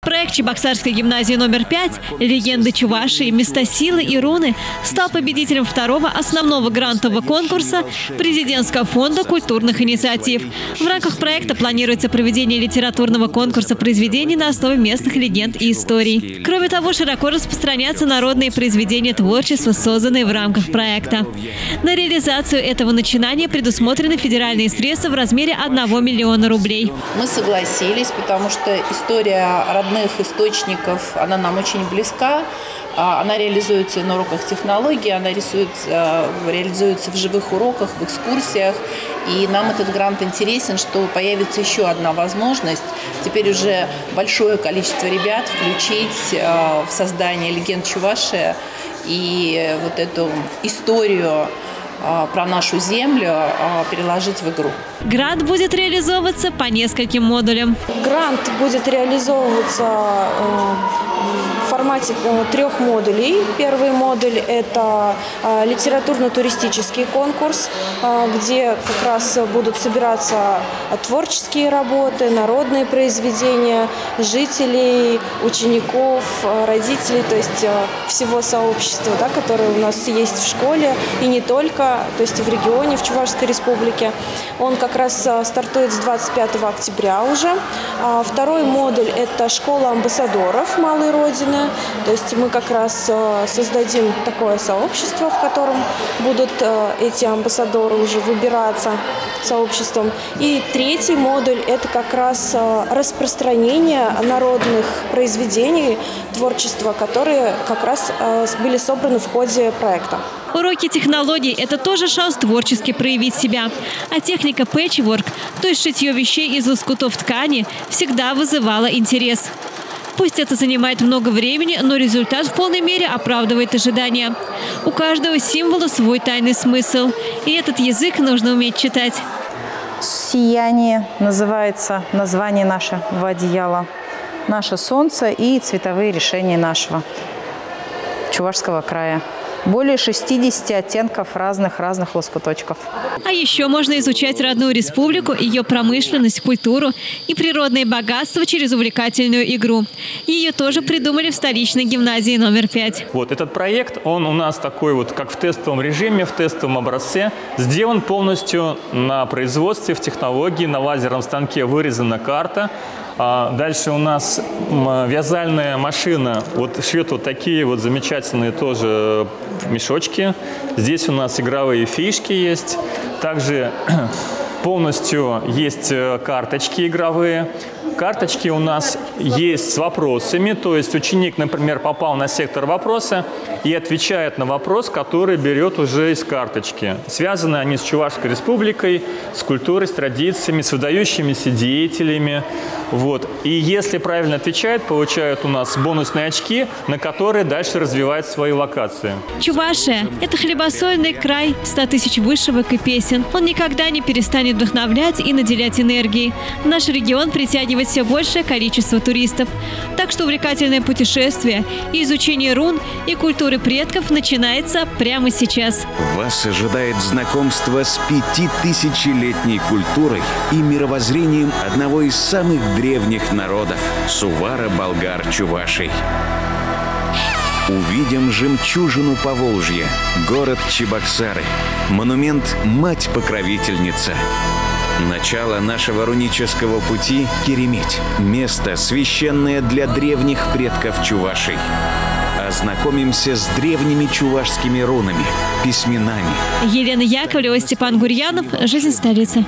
Проект Чебоксарской гимназии номер 5 «Легенды Чувашии. Места силы и руны» стал победителем второго основного грантового конкурса Президентского фонда культурных инициатив. В рамках проекта планируется проведение литературного конкурса произведений на основе местных легенд и историй. Кроме того, широко распространятся народные произведения творчества, созданные в рамках проекта. На реализацию этого начинания предусмотрены федеральные средства в размере 1 миллиона рублей. Мы согласились, потому что история родных источников, она нам очень близка. Она реализуется на уроках технологий, она реализуется в живых уроках, в экскурсиях. И нам этот грант интересен, что появится еще одна возможность. Теперь уже большое количество ребят включить в создание легенд Чувашии и вот эту историю про нашу землю переложить в игру. Грант будет реализовываться по нескольким модулям. Грант будет реализовываться в формате 3 модулей. Первый модуль – это литературно-туристический конкурс, где как раз будут собираться творческие работы, народные произведения жителей, учеников, родителей, то есть всего сообщества, да, которое у нас есть в школе и не только, то есть в регионе, в Чувашской республике. Он как раз стартует с 25 октября уже. Второй модуль – это школа амбассадоров Малой Родины. То есть мы как раз создадим такое сообщество, в котором будут эти амбассадоры уже выбираться сообществом. И третий модуль – это как раз распространение народных произведений, творчества, которые как раз были собраны в ходе проекта. Уроки технологий – это тоже шанс творчески проявить себя. А техника пэтчворк, то есть шитье вещей из лоскутов ткани, всегда вызывала интерес. Пусть это занимает много времени, но результат в полной мере оправдывает ожидания. У каждого символа свой тайный смысл. И этот язык нужно уметь читать. «Сияние» называется название нашего одеяла. Наше солнце и цветовые решения нашего Чувашского края. Более 60 оттенков разных лоскуточков. А еще можно изучать родную республику, ее промышленность, культуру и природные богатства через увлекательную игру. Ее тоже придумали в столичной гимназии номер 5. Вот этот проект, он у нас такой вот, как в тестовом режиме, в тестовом образце, сделан полностью на производстве, в технологии, на лазерном станке вырезана карта. Дальше у нас вязальная машина вот шьет вот такие вот замечательные тоже мешочки. Здесь у нас игровые фишки есть. Также полностью есть карточки игровые. Карточки у нас есть с вопросами, то есть ученик, например, попал на сектор вопроса и отвечает на вопрос, который берет уже из карточки. Связаны они с Чувашской республикой, с культурой, с традициями, с выдающимися деятелями. Вот. И если правильно отвечает, получают у нас бонусные очки, на которые дальше развивают свои локации. Чувашия – это хлебосольный край 100 тысяч вышивок и песен. Он никогда не перестанет вдохновлять и наделять энергией. Наш регион притягивает все большее количество туристов. Так что увлекательное путешествие и изучение рун и культуры предков начинается прямо сейчас. Вас ожидает знакомство с 5000-летней культурой и мировоззрением одного из самых древних народов – сувара-болгар-чувашей. Увидим жемчужину Поволжья, город Чебоксары, монумент «Мать-покровительница». Начало нашего рунического пути – Кереметь, место, священное для древних предков чувашей. Ознакомимся с древними чувашскими рунами, письменами. Елена Яковлева, Степан Гурьянов. Жизнь столицы.